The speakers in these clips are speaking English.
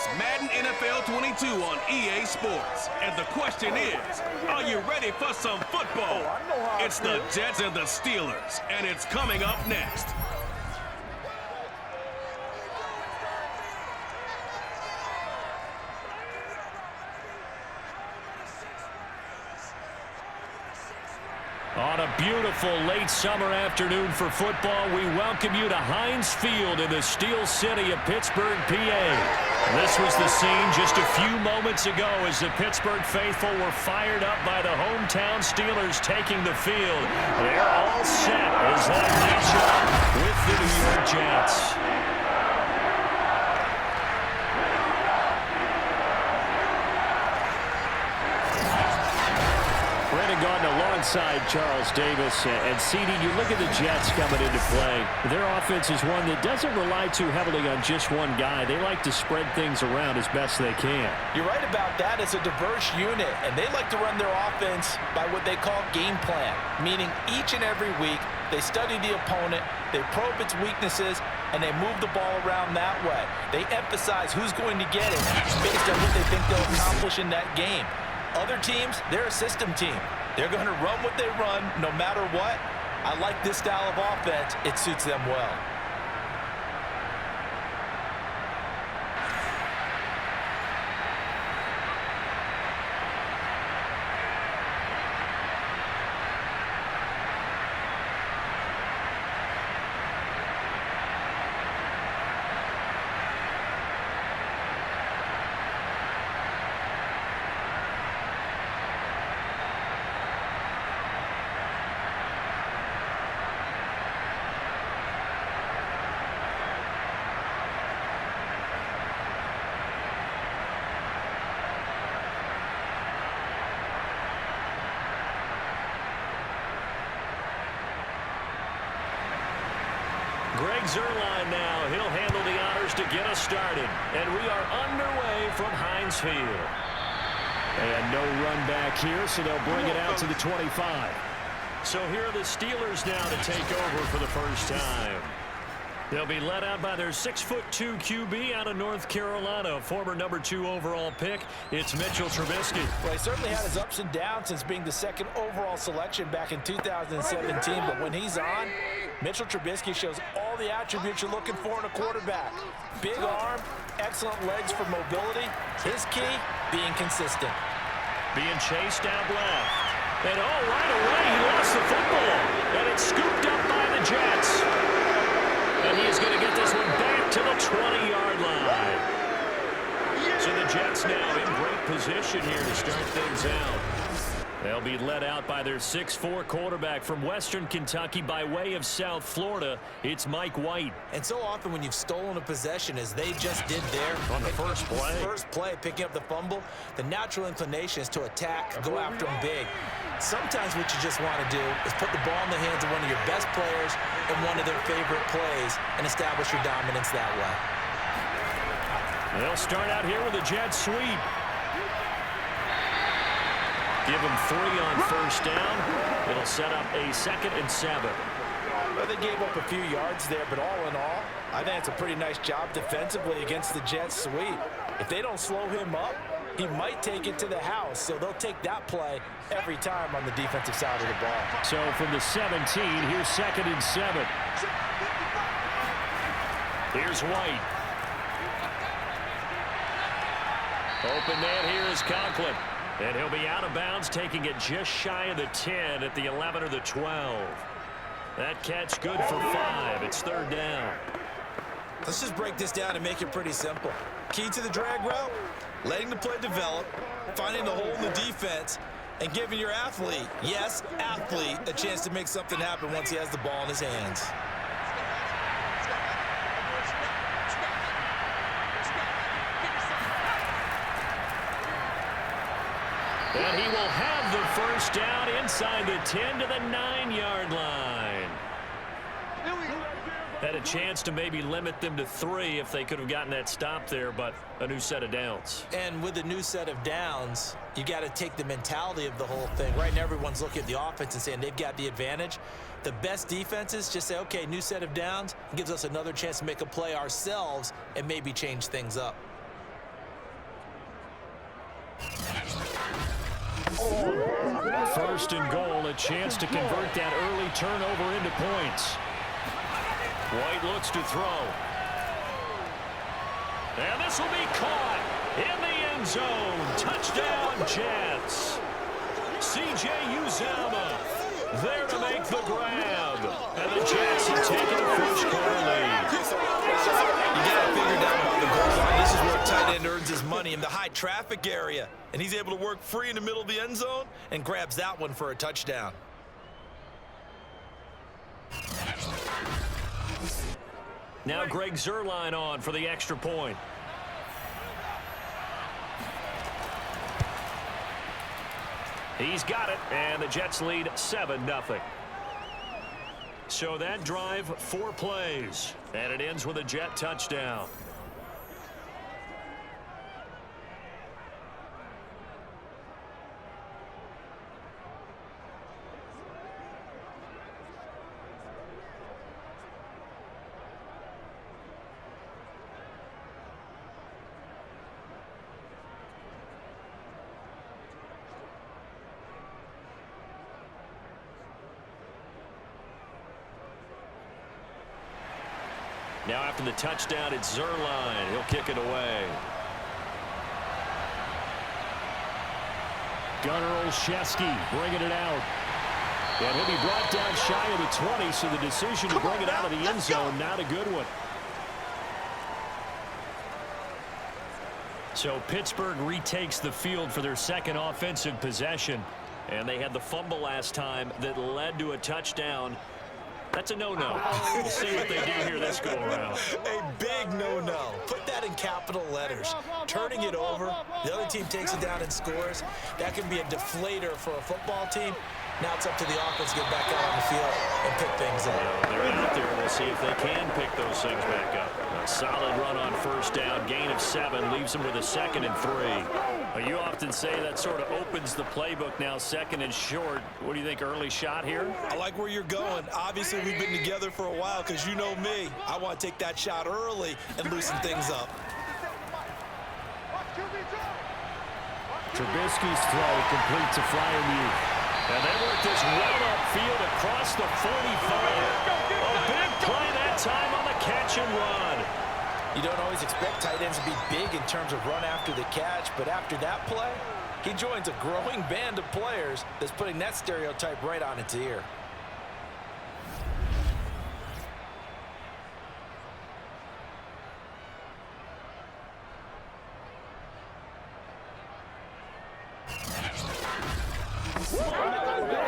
It's Madden NFL 22 on EA Sports. And the question is, are you ready for some football? It's the Jets and the Steelers, and it's coming up next. On a beautiful late summer afternoon for football, we welcome you to Heinz Field in the Steel City of Pittsburgh, PA. This was the scene just a few moments ago as the Pittsburgh faithful were fired up by the hometown Steelers taking the field. They're all set as they match up with the New York Jets. Alongside Charles Davis. And CD, you look at the Jets coming into play. Their offense is one that doesn't rely too heavily on just one guy. They like to spread things around as best they can. You're right about that. It's a diverse unit, and they like to run their offense by what they call game plan, meaning each and every week they study the opponent, they probe its weaknesses, and they move the ball around that way. They emphasize who's going to get it based on what they think they'll accomplish in that game. Other teams, they're a system team. They're going to run what they run no matter what. I like this style of offense. It suits them well. Greg Zuerlein now. He'll handle the honors to get us started. And we are underway from Heinz Field. And no run back here, so they'll bring it out to the 25. So here are the Steelers now to take over for the first time. They'll be led out by their 6'2" QB out of North Carolina, former number 2 overall pick. It's Mitchell Trubisky. Well, he certainly had his ups and downs since being the 2nd overall selection back in 2017. But when he's on, Mitchell Trubisky shows all the attributes you're looking for in a quarterback. Big arm, excellent legs for mobility. His key, being consistent. Being chased out left. And right away, he lost the football. And it's scooped up by the Jets. And he is going to get this one back to the 20-yard line. So the Jets now in great position here to start things out. They'll be led out by their 6'4" quarterback from Western Kentucky by way of South Florida. It's Mike White. And so often when you've stolen a possession, as they just did there, on the first play, picking up the fumble, the natural inclination is to attack, go after them big. Sometimes what you just want to do is put the ball in the hands of one of your best players in one of their favorite plays and establish your dominance that way. They'll start out here with a jet sweep. Give him 3 on first down. It'll set up a 2nd and 7. Well, they gave up a few yards there, but all in all, I think it's a pretty nice job defensively against the Jets sweep. If they don't slow him up, he might take it to the house, so they'll take that play every time on the defensive side of the ball. So from the 17, here's 2nd and 7. Here's White. Open man here is Conklin. And he'll be out of bounds, taking it just shy of the 10 at the 11 or the 12. That catch good for 5. It's 3rd down. Let's just break this down and make it pretty simple. Key to the drag route, letting the play develop, finding the hole in the defense, and giving your athlete, yes, athlete, a chance to make something happen once he has the ball in his hands. And he will have the first down inside the 10 to the 9-yard line. Had a chance to maybe limit them to 3 if they could have gotten that stop there, but a new set of downs. And with a new set of downs, you got to take the mentality of the whole thing. Right now, everyone's looking at the offense and saying they've got the advantage. The best defenses just say, okay, new set of downs. It gives us another chance to make a play ourselves and maybe change things up. first and goal, a chance to convert that early turnover into points. White looks to throw. And this will be caught in the end zone. Touchdown, Jets. C.J. Uzomah there to make the grab. And the Jets have taken a first-quarter lead. You got to figure out about the goal line. This is where a tight end earns his money, in the high traffic area. And he's able to work free in the middle of the end zone and grabs that one for a touchdown. Now Greg Zuerlein on for the extra point. He's got it, and the Jets lead 7-0. So that drive, 4 plays, and it ends with a Jet touchdown. Now after the touchdown, it's Zuerlein. He'll kick it away. Gunnar Olszewski bringing it out. And he'll be brought down shy of the 20, so the decision to bring it out of the end zone, not a good one. So Pittsburgh retakes the field for their second offensive possession. And they had the fumble last time that led to a touchdown. That's a no-no. We'll see what they do here this go-around. A big no-no. Put that in capital letters. Turning it over, the other team takes it down and scores. That can be a deflator for a football team. Now it's up to the offense to get back out on the field and pick things up. They're out there. We'll see if they can pick those things back up. A solid run on first down. Gain of 7 leaves them with a 2nd and 3. You often say that sort of opens the playbook now, 2nd and short. What do you think, early shot here? I like where you're going. Obviously, we've been together for a while because you know me. I want to take that shot early and loosen things up. Trubisky's throw complete to Freiermuth. And they work this well upfield across the 45. A big play that time on the catch and run. You don't always expect tight ends to be big in terms of run after the catch, but after that play, he joins a growing band of players that's putting that stereotype right on its ear.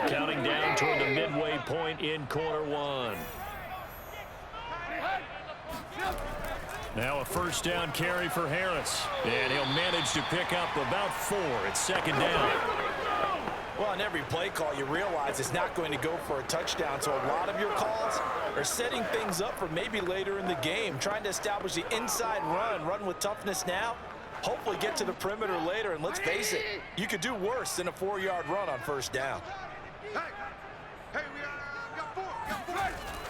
Counting down toward the midway point in quarter 1. Now a first down carry for Harris. And he'll manage to pick up about 4. It's 2nd down. Well, on every play call, you realize it's not going to go for a touchdown. So a lot of your calls are setting things up for maybe later in the game, trying to establish the inside run with toughness now. Hopefully get to the perimeter later, and let's face it, you could do worse than a 4-yard run on first down.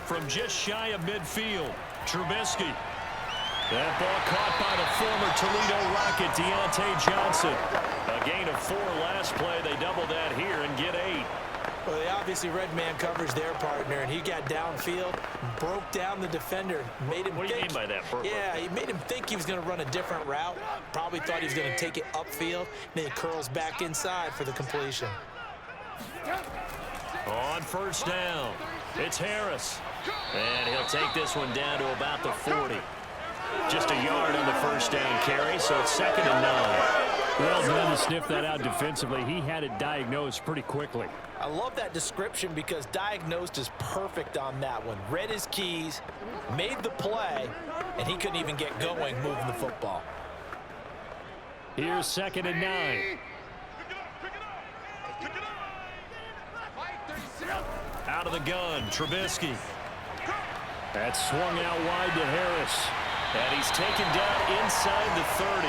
From just shy of midfield, Trubisky. That ball caught by the former Toledo Rocket, Deontay Johnson. A gain of 4 last play. They double that here and get 8. Well, they obviously red man coverage their partner, and he got downfield, broke down the defender, made him What do you mean by that, Burke? Yeah, he made him think he was going to run a different route. Probably thought he was going to take it upfield. Then he curls back inside for the completion. On first down, it's Harris. And he'll take this one down to about the 40. Just a yard on the first down carry, so it's 2nd and 9. Well done to sniff that out defensively. He had it diagnosed pretty quickly. I love that description because diagnosed is perfect on that one. Read his keys, made the play, and he couldn't even get going moving the football. Here's 2nd and 9. Out of the gun, Trubisky. That's swung out wide to Harris. And he's taken down inside the 30.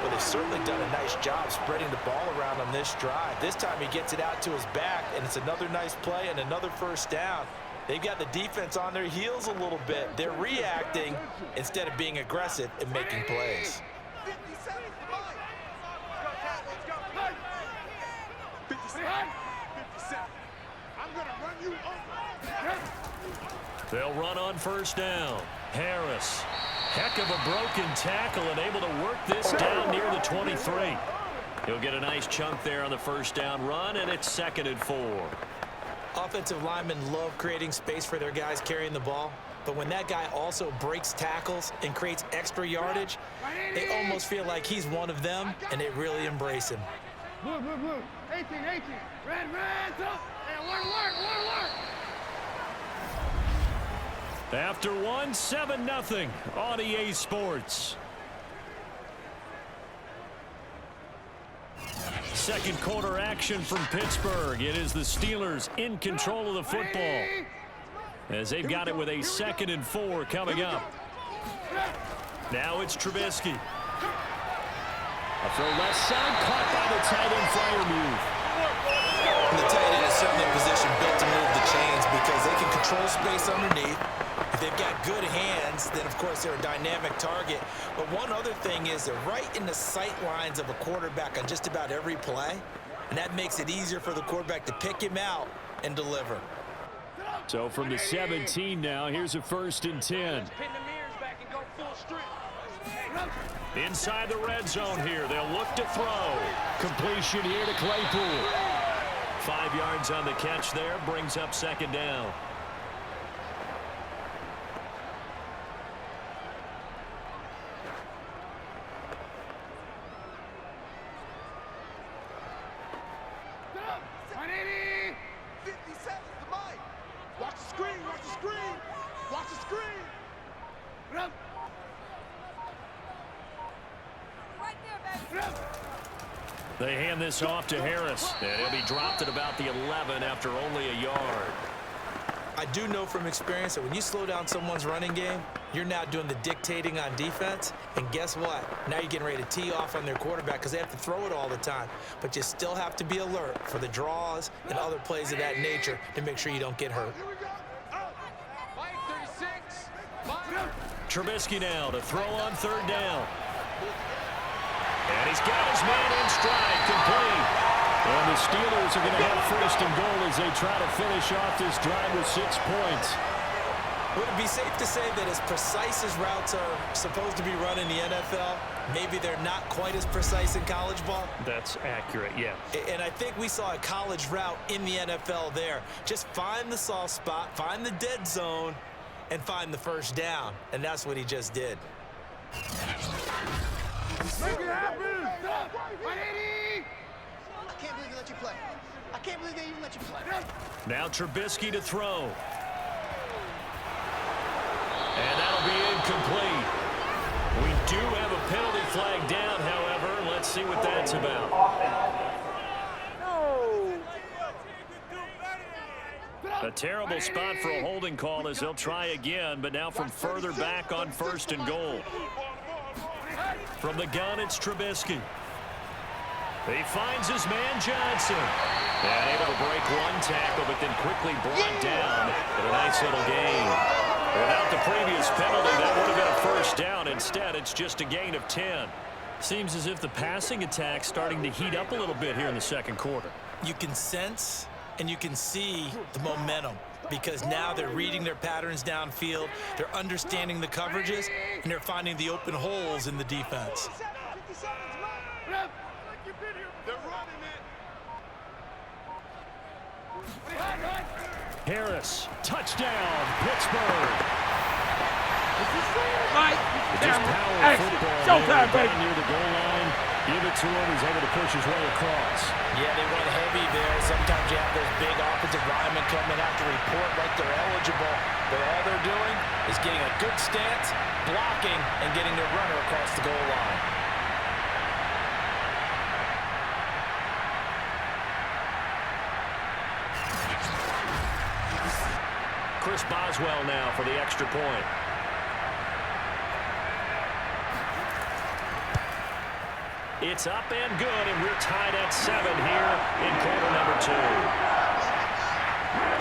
Well, they've certainly done a nice job spreading the ball around on this drive. This time he gets it out to his back, and it's another nice play and another first down. They've got the defense on their heels a little bit. They're reacting instead of being aggressive and making plays. They'll run on first down. Harris. Heck of a broken tackle and able to work this down near the 23. He'll get a nice chunk there on the first down run, and it's 2nd and 4. Offensive linemen love creating space for their guys carrying the ball. But when that guy also breaks tackles and creates extra yardage, they almost feel like he's one of them, and they really embrace him. Blue. 18. Red, up. Hey, alert. After one, 7-0 on EA Sports. Second quarter action from Pittsburgh. It is the Steelers in control of the football, as they've got it with a 2nd and 4 coming up. Now it's Trubisky. A throw left side, caught by the tight end Freiermuth. The tight end is certainly in position built to move the chains because they can control space underneath. If they've got good hands, then of course they're a dynamic target. But one other thing is they're right in the sight lines of a quarterback on just about every play, and that makes it easier for the quarterback to pick him out and deliver. So from the 17 now, here's a 1st and 10. Inside the red zone here, they'll look to throw. Completion here to Claypool. 5 yards on the catch there, brings up 2nd down. They hand this off to Harris, and he'll be dropped at about the 11 after only a yard. I do know from experience that when you slow down someone's running game, you're now doing the dictating on defense. And guess what? Now you're getting ready to tee off on their quarterback because they have to throw it all the time. But you still have to be alert for the draws and other plays of that nature to make sure you don't get hurt. Trubisky now to throw on 3rd down. And he's got his man in stride, complete. And the Steelers are going to have 1st and goal as they try to finish off this drive with 6 points. Would it be safe to say that as precise as routes are supposed to be run in the NFL, maybe they're not quite as precise in college ball? That's accurate, yeah. And I think we saw a college route in the NFL there. Just find the soft spot, find the dead zone, and find the first down. And that's what he just did. Make it happen! Stop! 180! I can't believe they let you play. I can't believe they even let you play. Now Trubisky to throw. And that'll be incomplete. We do have a penalty flag down, however. Let's see what that's about. A terrible spot for a holding call as they'll try again, but now from further back on 1st and goal. From the gun, it's Trubisky. He finds his man Johnson. And able to break one tackle, but then quickly brought down with a nice little gain. Without the previous penalty, that would have been a 1st down. Instead, it's just a gain of 10. Seems as if the passing attack's starting to heat up a little bit here in the 2nd quarter. You can sense and you can see the momentum because now they're reading their patterns downfield, they're understanding the coverages, and they're finding the open holes in the defense. Harris, touchdown, Pittsburgh. Mike, Just power football showtime, there, baby. near the goal line. Give it to him. He's able to push his way across. Yeah, they run heavy there. Sometimes you have those big offensive linemen coming out to report like they're eligible, but all they're doing is getting a good stance, blocking, and getting their runner across the goal line. Chris Boswell now for the extra point. It's up and good, and we're tied at 7 here in quarter number 2.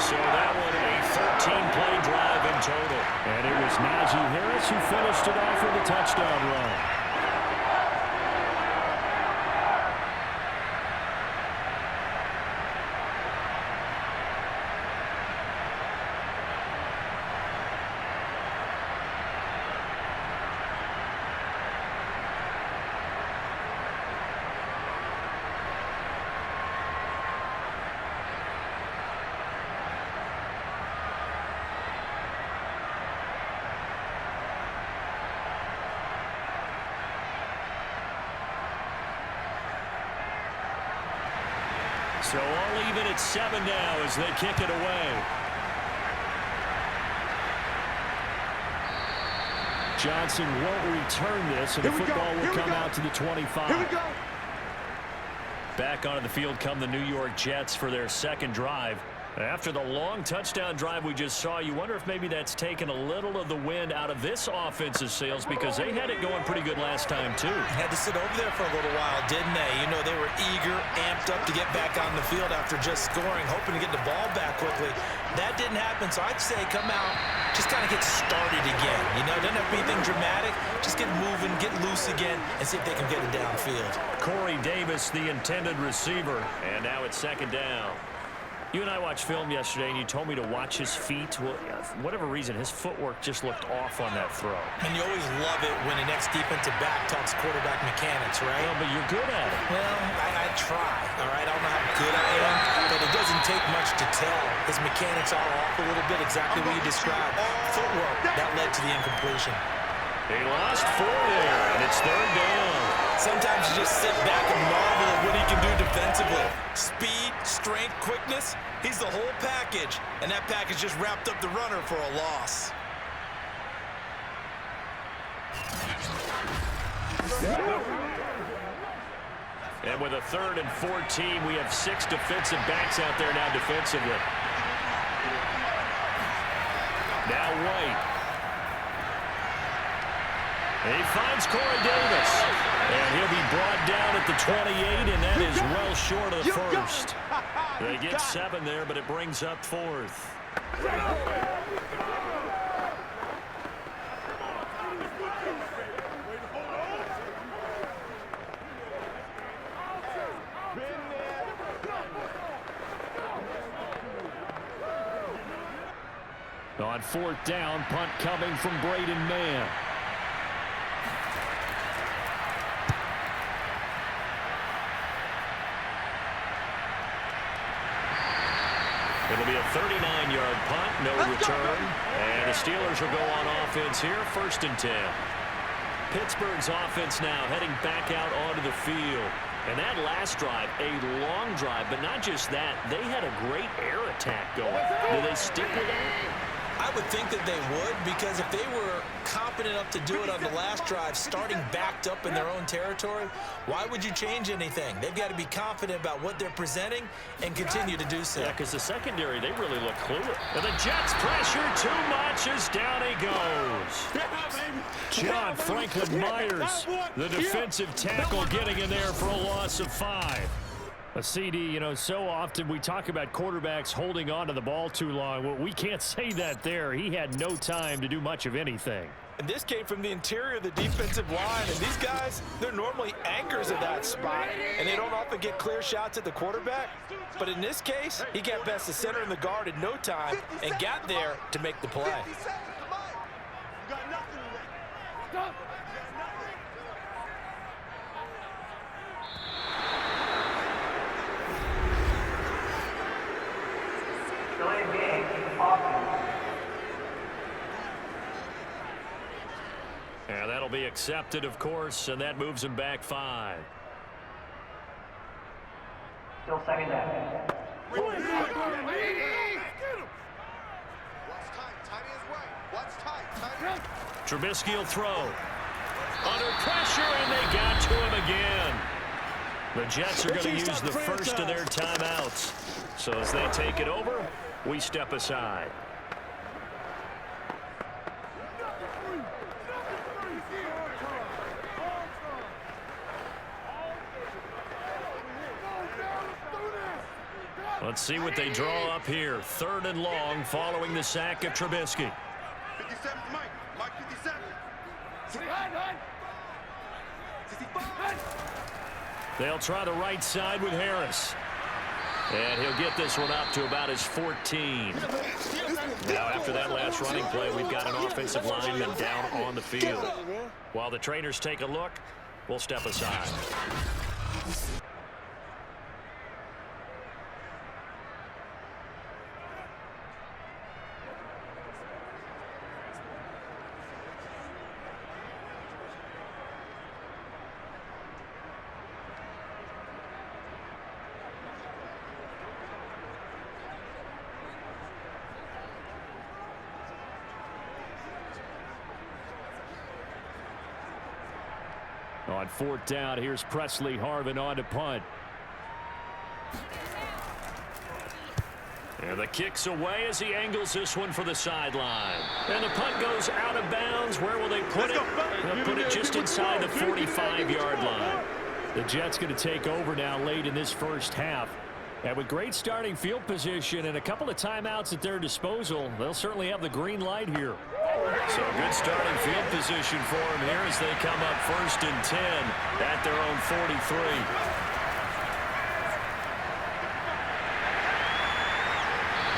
So that one a 13-play drive in total. And it was Najee Harris who finished it off with a touchdown run. So all even at 7 now as they kick it away. Johnson won't return this, and the football will come out to the 25. Here we go. Back onto the field come the New York Jets for their second drive. After the long touchdown drive we just saw, you wonder if maybe that's taken a little of the wind out of this offense's sails, because they had it going pretty good last time, too. Had to sit over there for a little while, didn't they? You know, they were eager, amped up to get back on the field after just scoring, hoping to get the ball back quickly. That didn't happen, so I'd say come out, just kind of get started again. You know, doesn't have to be anything dramatic. Just get moving, get loose again, and see if they can get it downfield. Corey Davis, the intended receiver, and now it's second down. You and I watched film yesterday, and you told me to watch his feet. Well, for whatever reason, his footwork just looked off on that throw. And you always love it when the next defensive back talks quarterback mechanics, right? Well, but you're good at it. Well, I try, all right? I don't know how good I am, but it doesn't take much to tell. His mechanics are off a little bit, exactly what you described. Footwork, that led to the incompletion. He lost 4 there, and it's third down. Sometimes you just sit back and marvel at what he can do defensively. Speed, strength, quickness, he's the whole package. And that package just wrapped up the runner for a loss. And with a 3rd and 14, we have 6 defensive backs out there now defensively. Now White. He finds Corey Davis. And he'll be brought down at the 28, and that is well short of the first. They get 7 there, but it brings up 4th. On 4th down, punt coming from Braden Mann. It'll be a 39-yard punt, no return. And the Steelers will go on offense here, 1st and 10. Pittsburgh's offense now heading back out onto the field. And that last drive, a long drive, but not just that, they had a great air attack going. Do they stick with that? I would think that they would, because if they were confident enough to do it on the last drive, starting backed up in their own territory, why would you change anything? They've got to be confident about what they're presenting and continue to do so. Yeah, because the secondary, they really look clueless. And the Jets pressure too much as down he goes. John Franklin Myers, the defensive tackle, getting in there for a loss of 5. A CD, you know, so often we talk about quarterbacks holding on to the ball too long. Well, we can't say that there. He had no time to do much of anything. And this came from the interior of the defensive line. And these guys, they're normally anchors at that spot. And they don't often get clear shots at the quarterback. But in this case, he got past the center and the guard in no time and got there to make the play. And that'll be accepted, of course, and that moves him back 5. Still second down. Trubisky will throw. Under pressure, and they got to him again. The Jets are going to use the first of their timeouts. So as they take it over, we step aside. Let's see what they draw up here. 3rd and long following the sack of Trubisky. 57, Mike 57. They'll try the right side with Harris. And he'll get this one up to about his 14. Now, after that last running play, we've got an offensive lineman down on the field. While the trainers take a look, we'll step aside. On 4th down, here's Presley Harvin on to punt. And the kick's away as he angles this one for the sideline. And the punt goes out of bounds. Where will they put it? They'll put it just inside the 45-yard line. The Jets going to take over now late in this first half. And with great starting field position and a couple of timeouts at their disposal, they'll certainly have the green light here. So good starting field position for them here as they come up 1st and 10 at their own 43.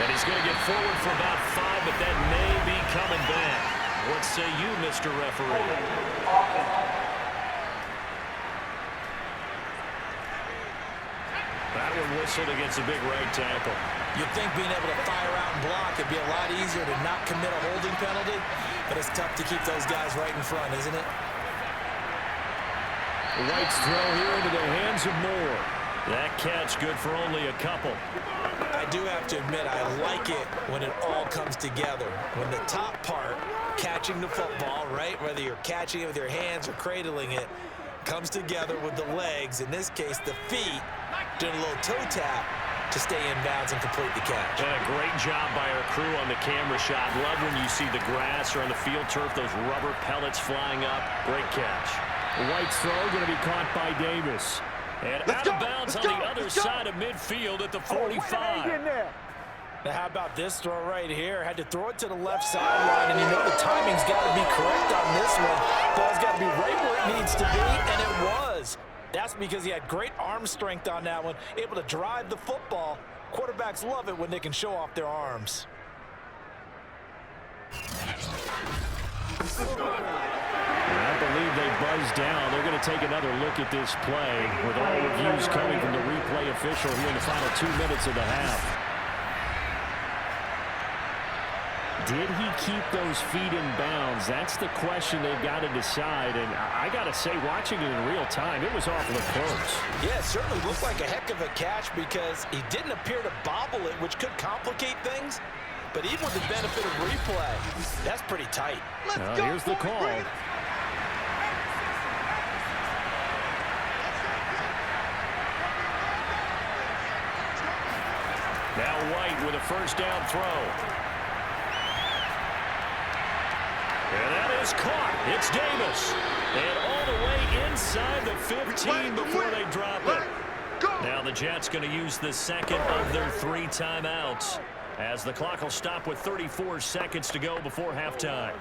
And he's going to get forward for about 5, but that may be coming back. What say you, Mr. Referee? That one whistled against a big right tackle. You'd think being able to fire out and block would be a lot easier to not commit a holding penalty, but it's tough to keep those guys right in front, isn't it? White's throw here into the hands of Moore. That catch good for only a couple. I do have to admit, I like it when it all comes together. When the top part, catching the football, right, whether you're catching it with your hands or cradling it, comes together with the legs, in this case the feet, doing a little toe tap to stay in bounds and complete the catch. And a great job by our crew on the camera shot. Love when you see the grass or on the field turf, those rubber pellets flying up. Great catch. White's throw going to be caught by Davis. And out of bounds on the other side of midfield at the 45. Now how about this throw right here? Had to throw it to the left sideline, and you know the timing's got to be correct on this one. Ball's got to be right where it needs to be, and it was. That's because he had great arm strength on that one, able to drive the football. Quarterbacks love it when they can show off their arms. I believe they buzzed down. They're going to take another look at this play with all reviews coming from the replay official here in the final 2 minutes of the half. Did he keep those feet in bounds? That's the question they've got to decide. And I got to say, watching it in real time, it was awfully close. Yeah, it certainly looked like a heck of a catch because he didn't appear to bobble it, which could complicate things. But even with the benefit of replay, that's pretty tight. Here's the call. Now White with a first down throw. And that is caught. It's Davis. And all the way inside the 15 before they drop it. Now the Jets going to use the second of their 3 timeouts as the clock will stop with 34 seconds to go before halftime.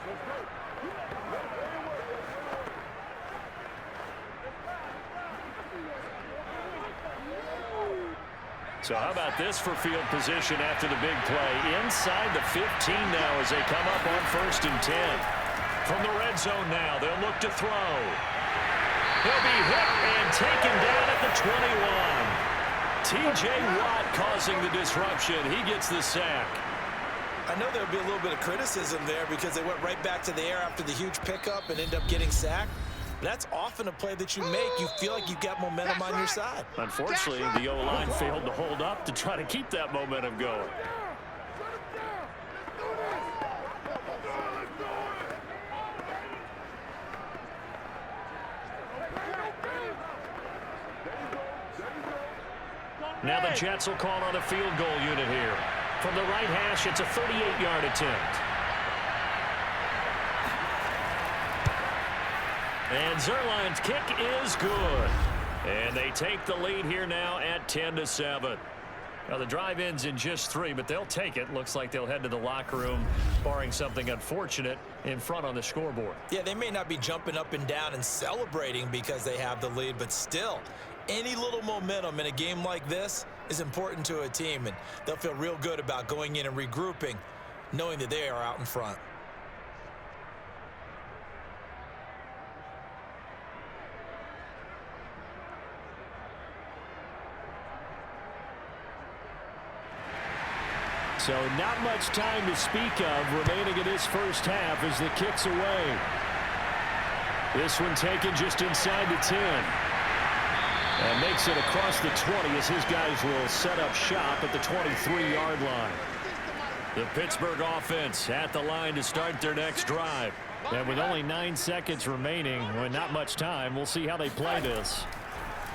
So how about this for field position after the big play? Inside the 15 now as they come up on 1st and 10. From the red zone now, they'll look to throw. He'll be hit and taken down at the 21. T.J. Watt causing the disruption. He gets the sack. I know there'll be a little bit of criticism there because they went right back to the air after the huge pickup and ended up getting sacked. That's often a play that you make. You feel like you've got momentum on your side. Unfortunately, the O-line failed to hold up to try to keep that momentum going. Now the Jets will call on a field goal unit here. From the right hash, it's a 38-yard attempt. And Zerline's kick is good. And they take the lead here now at 10-7. Now the drive ends in just 3, but they'll take it. Looks like they'll head to the locker room, barring something unfortunate in front on the scoreboard. Yeah, they may not be jumping up and down and celebrating because they have the lead, but still, any little momentum in a game like this is important to a team, and they'll feel real good about going in and regrouping, knowing that they are out in front. So not much time to speak of remaining in this first half as the kick's away. This one taken just inside the 10. And makes it across the 20 as his guys will set up shop at the 23-yard line. The Pittsburgh offense at the line to start their next drive. And with only 9 seconds remaining, with not much time, we'll see how they play this.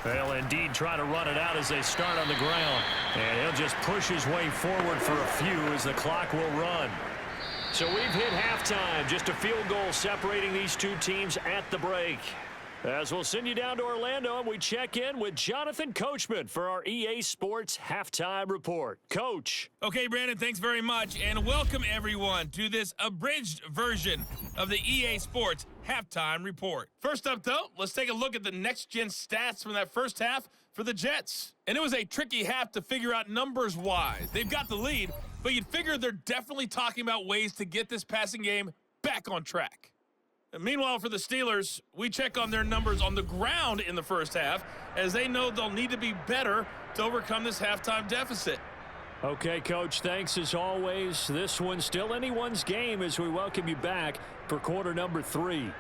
They'll indeed try to run it out as they start on the ground. And he'll just push his way forward for a few as the clock will run. So we've hit halftime. Just a field goal separating these two teams at the break. As we'll send you down to Orlando, and we check in with Jonathan Coachman for our EA Sports Halftime Report. Coach. Okay, Brandon, thanks very much, and welcome everyone to this abridged version of the EA Sports Halftime Report. First up, though, let's take a look at the next-gen stats from that first half for the Jets. And it was a tricky half to figure out numbers-wise. They've got the lead, but you'd figure they're definitely talking about ways to get this passing game back on track. And meanwhile, for the Steelers, we check on their numbers on the ground in the first half, as they know they'll need to be better to overcome this halftime deficit. Okay, Coach, thanks as always. This one's still anyone's game as we welcome you back for quarter number 3.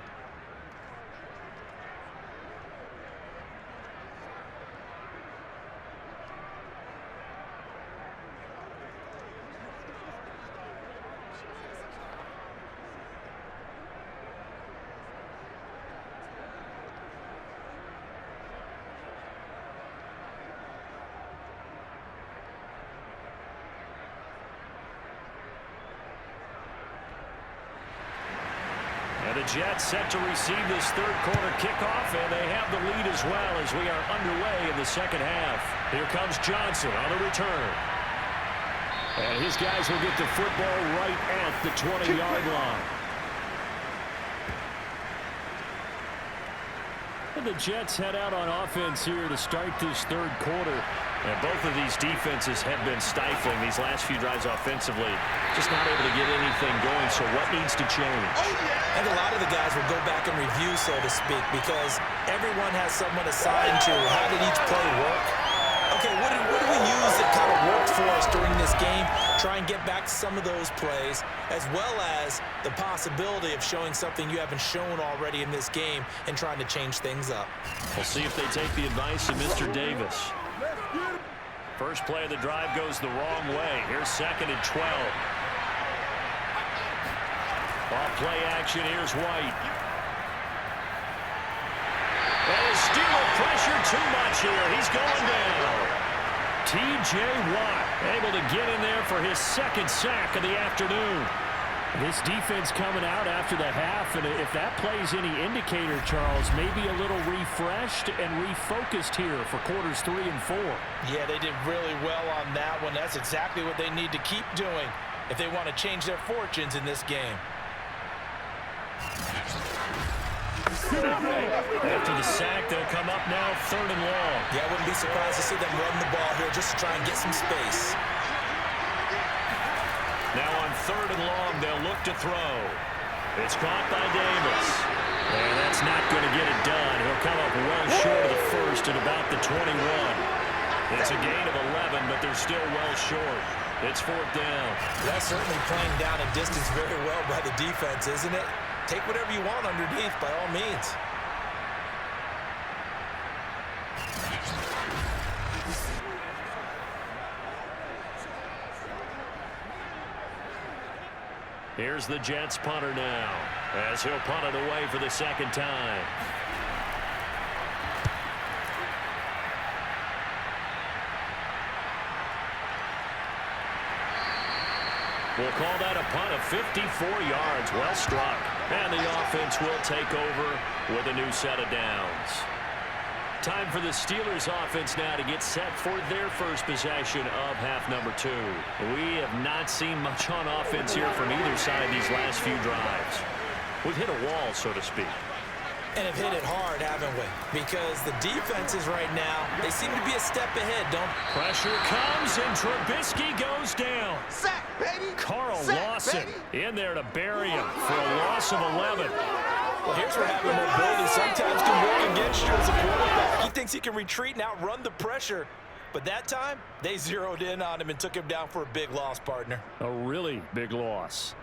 And the Jets set to receive this third quarter kickoff, and they have the lead as well as we are underway in the second half. Here comes Johnson on the return. And his guys will get the football right at the 20-yard line. And the Jets head out on offense here to start this third quarter. And both of these defenses have been stifling these last few drives offensively. Just not able to get anything going, so what needs to change? And a lot of the guys will go back and review, so to speak, because everyone has someone assigned to how did each play work. Okay, what did we use that kind of worked for us during this game? Try and get back to some of those plays, as well as the possibility of showing something you haven't shown already in this game and trying to change things up. We'll see if they take the advice of Mr. Davis. First play of the drive goes the wrong way. Here's 2nd and 12. Off play action, here's White. And the Steeler pressure too much here. He's going down. T.J. Watt able to get in there for his 2nd sack of the afternoon. This defense coming out after the half, and if that plays any indicator, Charles, maybe a little refreshed and refocused here for quarters 3 and 4. Yeah, they did really well on that one. That's exactly what they need to keep doing if they want to change their fortunes in this game. After the sack, they'll come up now 3rd and long. Yeah, I wouldn't be surprised to see them run the ball here just to try and get some space. Now on 3rd and long, they'll look to throw. It's caught by Davis. And that's not going to get it done. He'll come up well short of the first at about the 21. It's a gain of 11, but they're still well short. It's 4th down. That's certainly playing down in distance very well by the defense, isn't it? Take whatever you want underneath, by all means. Here's the Jets punter now, as he'll punt it away for the 2nd time. We'll call that a punt of 54 yards. Well struck. And the offense will take over with a new set of downs. Time for the Steelers offense now to get set for their first possession of half number 2. We have not seen much on offense here from either side these last few drives. We've hit a wall, so to speak. And have hit it hard, haven't we? Because the defenses right now, they seem to be a step ahead, don't they? Pressure comes, and Trubisky goes down. Sack, baby! Carl Sack, Lawson baby! in there to bury him for a loss of 11. Well, here's where having mobility sometimes can work against you as a quarterback. He thinks he can retreat and outrun the pressure. But that time, they zeroed in on him and took him down for a big loss, partner. A really big loss.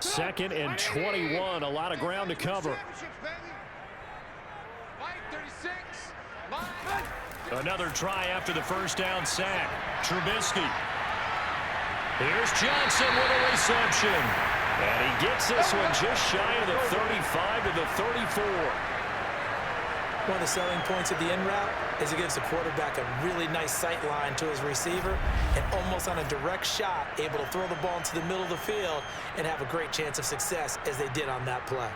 Second and 21, a lot of ground to cover. White 36, Another try after the first down sack. Trubisky. Here's Johnson with a reception. And he gets this one just shy of the 35 to the 34. One of the selling points of the in route is it gives the quarterback a really nice sight line to his receiver and almost on a direct shot able to throw the ball into the middle of the field and have a great chance of success as they did on that play.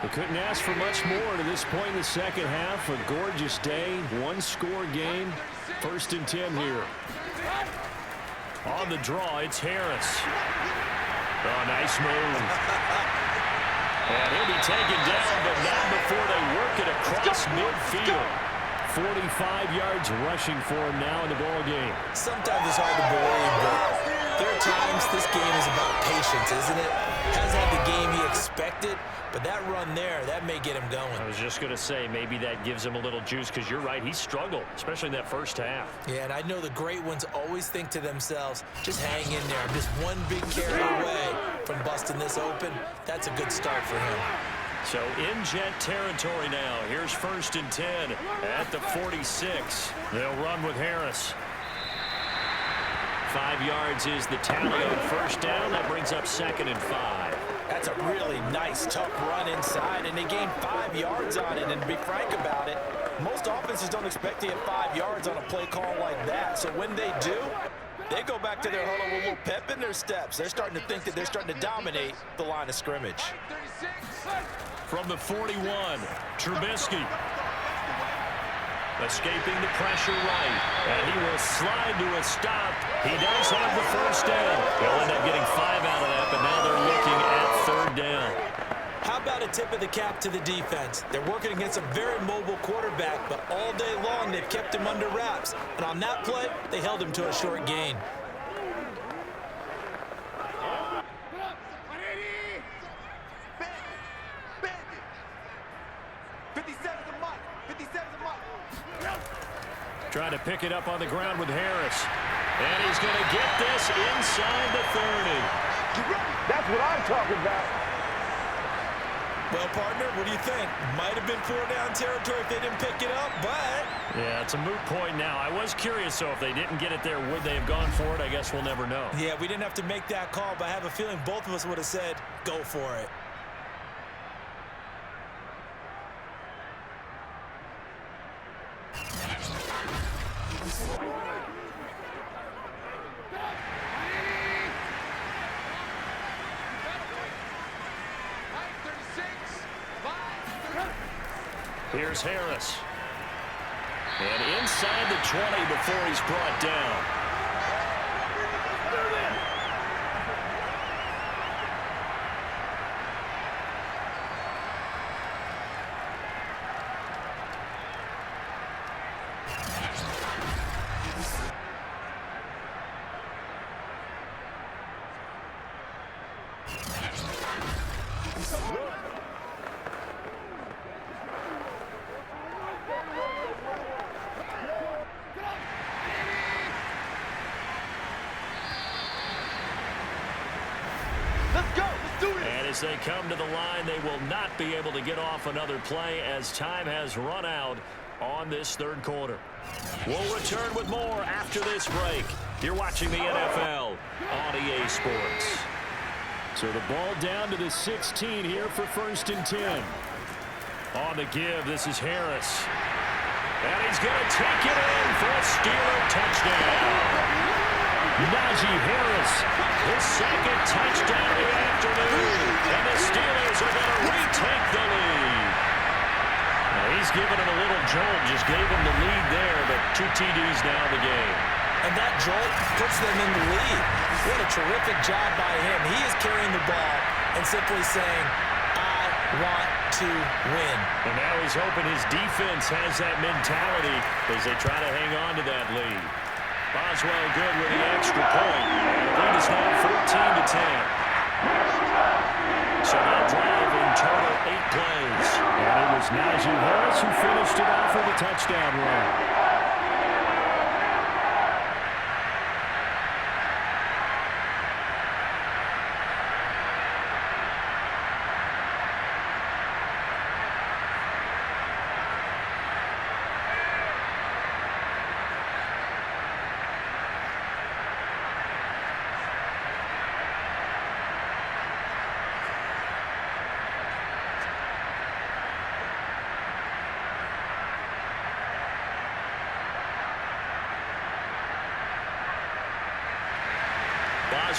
They couldn't ask for much more to this point in the second half. A gorgeous day, one-score game. 1st and 10 here. On the draw, it's Harris. Oh, nice move. And he'll be taken down, but not before they work it across midfield. 45 yards rushing for him now in the ball game. Sometimes it's hard to believe, but there are times this game is about patience, isn't it? Hasn't had the game he expected, but that run there, that may get him going. I was just going to say, maybe that gives him a little juice, because you're right, he struggled, especially in that first half. Yeah, and I know the great ones always think to themselves, just hang in there. I'm just one big carry away from busting this open. That's a good start for him. So in Jet territory now. Here's 1st and 10 at the 46. They'll run with Harris. 5 yards is the tally on first down. That brings up 2nd and 5. That's a really nice, tough run inside, and they gained 5 yards on it. And to be frank about it, most offenses don't expect to get 5 yards on a play call like that. So when they do, they go back to their huddle with a little pep in their steps. They're starting to think that they're starting to dominate the line of scrimmage. From the 41, Trubisky. Escaping the pressure right, and he will slide to a stop. He does have the first down. They'll end up getting 5 out of that, but now they're looking at 3rd down. How about a tip of the cap to the defense? They're working against a very mobile quarterback, but all day long they've kept him under wraps. And on that play, they held him to a short gain. Trying to pick it up on the ground with Harris. And he's going to get this inside the 30. That's what I'm talking about. Well, partner, what do you think? Might have been 4-down territory if they didn't pick it up, but... Yeah, it's a moot point now. I was curious, so if they didn't get it there, would they have gone for it? I guess we'll never know. Yeah, we didn't have to make that call, but I have a feeling both of us would have said, go for it. Here's Harris. And inside the 20 before he's brought down. As they come to the line, they will not be able to get off another play as time has run out on this 3rd quarter. We'll return with more after this break. You're watching the NFL on EA Sports. So the ball down to the 16 here for 1st and 10. On the give, this is Harris. And he's going to take it in for a Steeler touchdown. Najee Harris, his 2nd touchdown of the afternoon, and the Steelers are going to retake the lead. Now he's giving him a little jolt, just gave him the lead there, but 2 TDs now in the game. And that jolt puts them in the lead. What a terrific job by him. He is carrying the ball and simply saying, I want to win. And now he's hoping his defense has that mentality as they try to hang on to that lead. Boswell good with the extra point. The lead is now 14-10. So that drive in total 8 plays. And it was Najee Harris who finished it off with a touchdown run.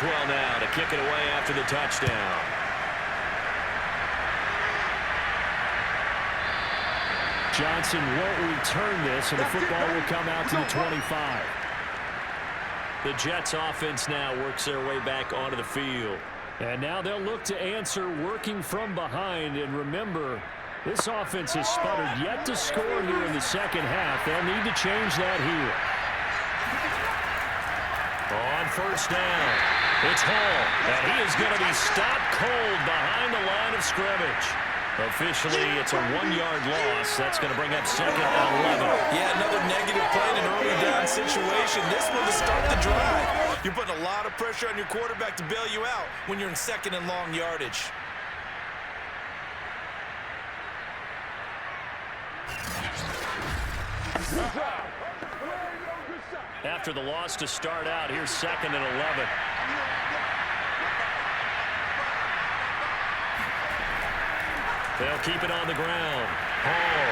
Criswell now to kick it away after the touchdown. Johnson won't return this, and the football will come out to the 25. The Jets offense now works their way back onto the field. And now they'll look to answer working from behind. And remember, this offense has sputtered yet to score here in the second half. They'll need to change that here. On first down, it's Hall, and he is going to be stopped cold behind the line of scrimmage. Officially, it's a 1-yard loss. That's going to bring up second and 11. Yeah, another negative play in an early down situation. This one to start the drive. You're putting a lot of pressure on your quarterback to bail you out when you're in second and long yardage. After the loss to start out, here's second and 11. They'll keep it on the ground. Hall.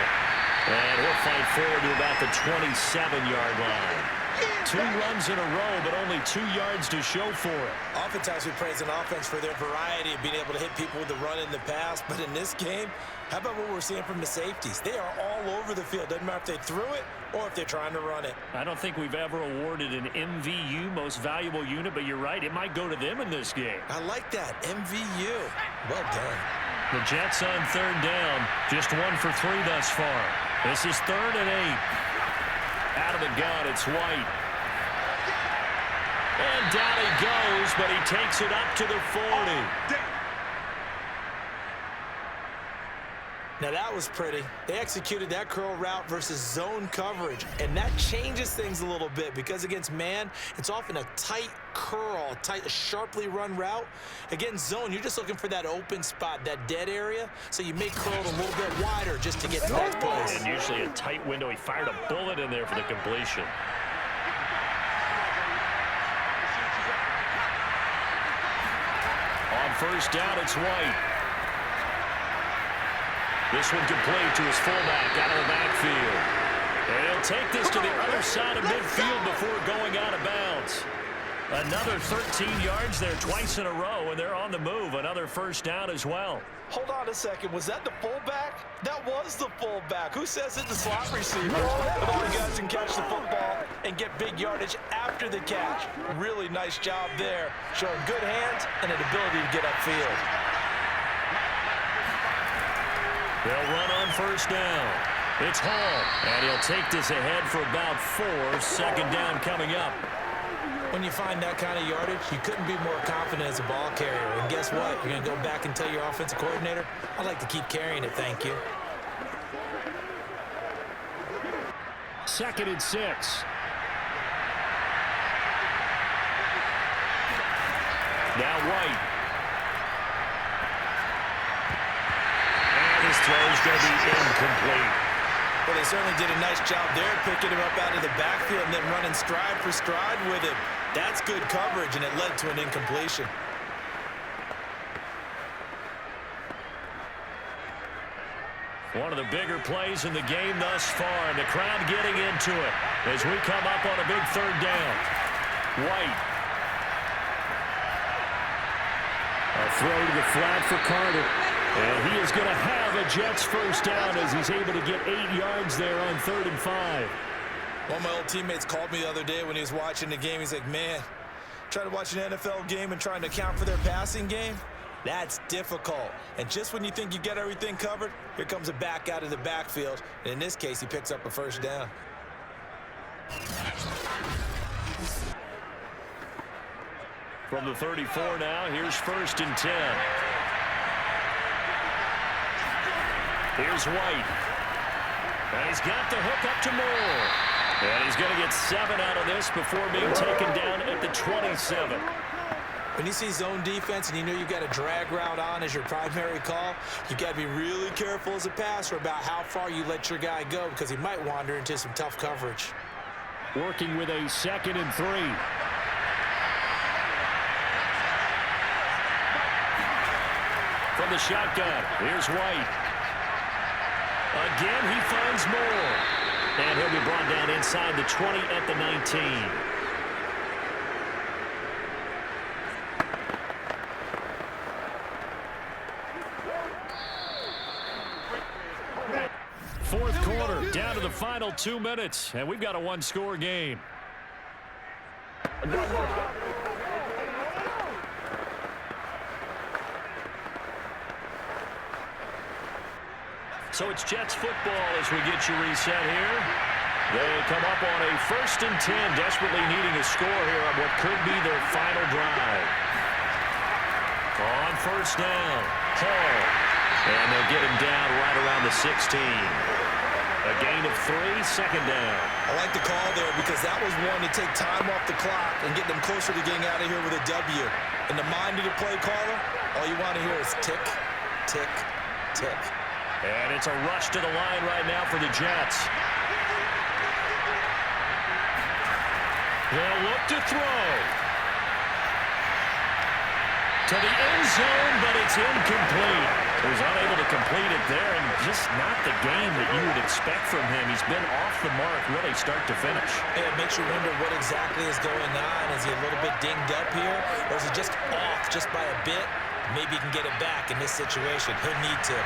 And he'll fight forward to about the 27-yard line. 2 runs in a row, but only 2 yards to show for it. Oftentimes we praise an offense for their variety of being able to hit people with the run in the pass. But in this game, how about what we're seeing from the safeties? They are all over the field. Doesn't matter if they threw it or if they're trying to run it. I don't think we've ever awarded an MVU, most valuable unit, but you're right. It might go to them in this game. I like that. MVU. Well done. The Jets on third down. Just 1 for 3 thus far. This is 3rd and 8. Out of the gun, it's White. And down he goes, but he takes it up to the 40. Now that was pretty. They executed that curl route versus zone coverage, and that changes things a little bit because against man, it's often a tight curl, a sharply run route. Against zone, you're just looking for that open spot, that dead area, so you may curl it a little bit wider just to get to that place. And usually a tight window. He fired a bullet in there for the completion. On first down, it's White. This one complete to his fullback out of the backfield. And he'll take this to the other side of midfield before going out of bounds. Another 13 yards there twice in a row, and they're on the move. Another first down as well. Hold on a second. Was that the fullback? That was the fullback. Who says it's the slot receiver? Of all the guys can catch the football and get big yardage after the catch. Really nice job there, showing good hands and an ability to get upfield. They'll run on first down. It's Hall, and he'll take this ahead for about 4. Second down coming up. When you find that kind of yardage, you couldn't be more confident as a ball carrier. And guess what? You're going to go back and tell your offensive coordinator, I'd like to keep carrying it, thank you. 2nd and 6. Now White. And his throw's going to be incomplete. Well, they certainly did a nice job there, picking him up out of the backfield and then running stride for stride with him. That's good coverage, and it led to an incompletion. One of the bigger plays in the game thus far, and the crowd getting into it as we come up on a big 3rd down. White. A throw to the flat for Carter. And he is going to have a Jets first down as he's able to get 8 yards there on 3rd and 5. One of my old teammates called me the other day when he was watching the game. He's like, man, trying to watch an NFL game and trying to account for their passing game, that's difficult. And just when you think you get everything covered, here comes a back out of the backfield. And in this case, he picks up a first down. From the 34 now, here's 1st and 10. Here's White. And he's got the hook up to Moore. And he's going to get 7 out of this before being taken down at the 27. When you see zone defense and you know you've got a drag route on as your primary call, you got to be really careful as a passer about how far you let your guy go because he might wander into some tough coverage. Working with a 2nd and 3. From the shotgun, here's White. Again, he finds Moore. And he'll be brought down inside the 20 at the 19. quarter, down to the final 2 minutes, and we've got a one-score game. So it's Jets football as we get you reset here. They come up on a 1st and 10, desperately needing a score here on what could be their final drive. On 1st down, Hall. And they'll get him down right around the 16. A gain of 3, 2nd down. I like the call there because that was one to take time off the clock and get them closer to getting out of here with a W. In the mind of the play caller, all you want to hear is tick, tick, tick. And it's a rush to the line right now for the Jets. They'll look to throw. To the end zone, but it's incomplete. He was unable to complete it there, and just not the game that you would expect from him. He's been off the mark really start to finish. It makes you wonder what exactly is going on. Is he a little bit dinged up here, or is he just off just by a bit? Maybe he can get it back in this situation. He'll need to.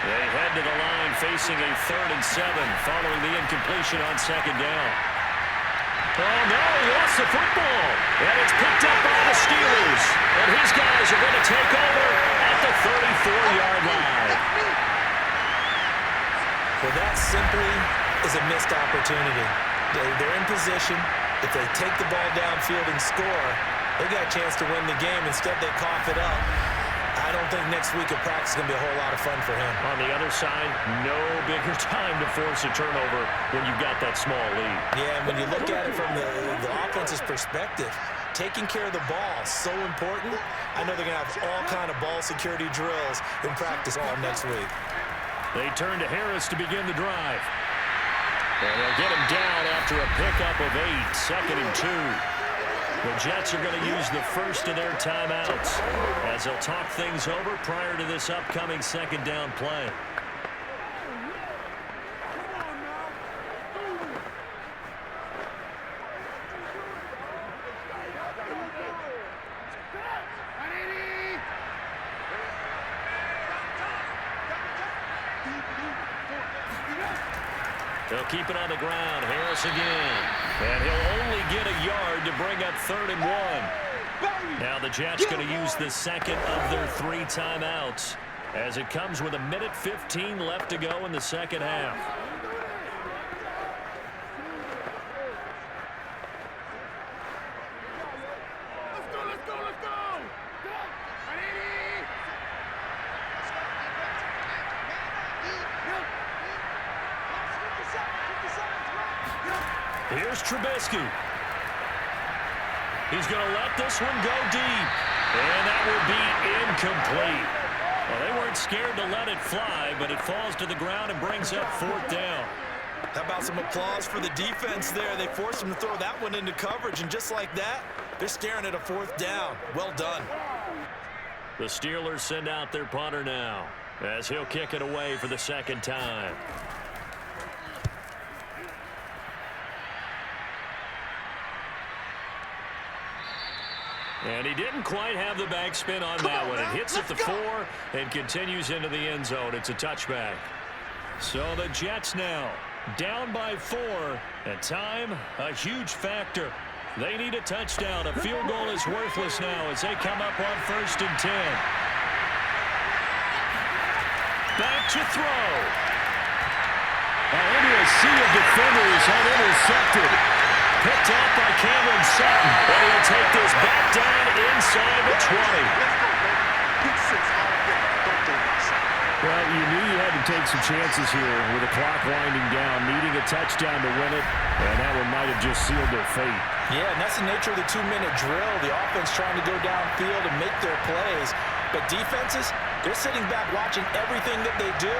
They head to the line facing a 3rd and 7 following the incompletion on 2nd down. Oh, no, he lost the football. And it's picked up by the Steelers. And his guys are going to take over at the 34-yard line. Well, that simply is a missed opportunity. They're in position. If they take the ball downfield and score, they got a chance to win the game. Instead, they cough it up. I don't think next week of practice is going to be a whole lot of fun for him. On the other side, no bigger time to force a turnover when you've got that small lead. Yeah, and when you look at it from the offense's perspective, taking care of the ball is so important. I know they're going to have all kind of ball security drills in practice all next week. They turn to Harris to begin the drive. And they'll get him down after a pickup of 8, 2nd and 2. The Jets are going to use the first of their timeouts as they'll talk things over prior to this upcoming 2nd down play. They'll keep it on the ground. Harris again. And he'll only get a yard to bring up 3rd and 1. Now the Jets going to use the second of their 3 timeouts as it comes with 1:15 left to go in the second half. Here's Trubisky. He's going to let this one go deep. And that will be incomplete. Well, they weren't scared to let it fly, but it falls to the ground and brings up 4th down. How about some applause for the defense there? They forced him to throw that one into coverage, and just like that, they're staring at a 4th down. Well done. The Steelers send out their punter now as he'll kick it away for the 2nd time. And he didn't quite have the backspin on that one. It hits at the 4 and continues into the end zone. It's a touchback. So the Jets now down by 4. And time, a huge factor. They need a touchdown. A field goal is worthless now as they come up on 1st and 10. Back to throw. Into a sea of defenders unintercepted. Picked off by Cameron Sutton. And he'll take this back down inside the 20. Well, you knew you had to take some chances here with the clock winding down, needing a touchdown to win it, and that one might have just sealed their fate. Yeah, and that's the nature of the 2-minute drill. The offense trying to go downfield and make their plays. But defenses, they're sitting back watching everything that they do,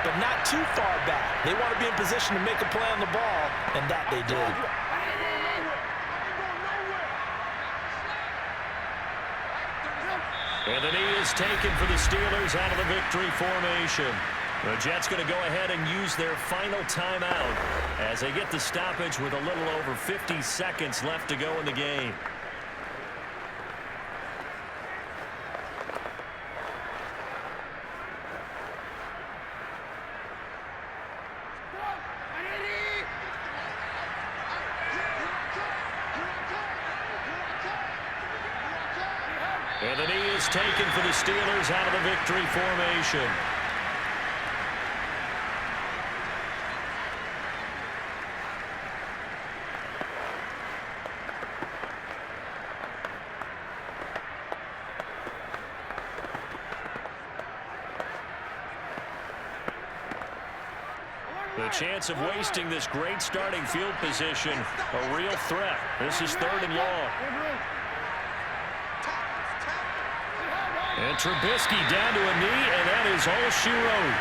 but not too far back. They want to be in position to make a play on the ball, and that they did. And the knee is taken for the Steelers out of the victory formation. The Jets going to go ahead and use their final timeout as they get the stoppage with a little over 50 seconds left to go in the game. taken for the Steelers out of the victory formation. The chance of wasting this great starting field position, a real threat. This is 3rd and long. And Trubisky down to a knee, and that is all she wrote.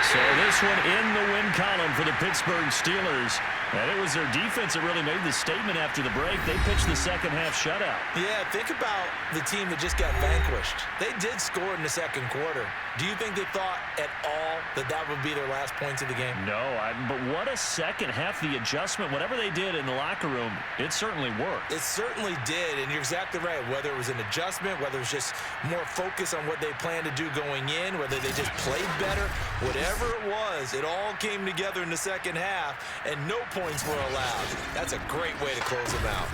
So this one in the win column for the Pittsburgh Steelers. And it was their defense that really made the statement after the break. They pitched the second half shutout. Yeah, think about the team that just got vanquished. They did score in the second quarter. Do you think they thought at all that that would be their last points of the game? No, but what a second half. The adjustment, whatever they did in the locker room, it certainly worked. It certainly did, and you're exactly right. Whether it was an adjustment, whether it was just more focus on what they planned to do going in, whether they just played better, whatever it was, it all came together in the second half, and no points were allowed. That's a great way to close them out.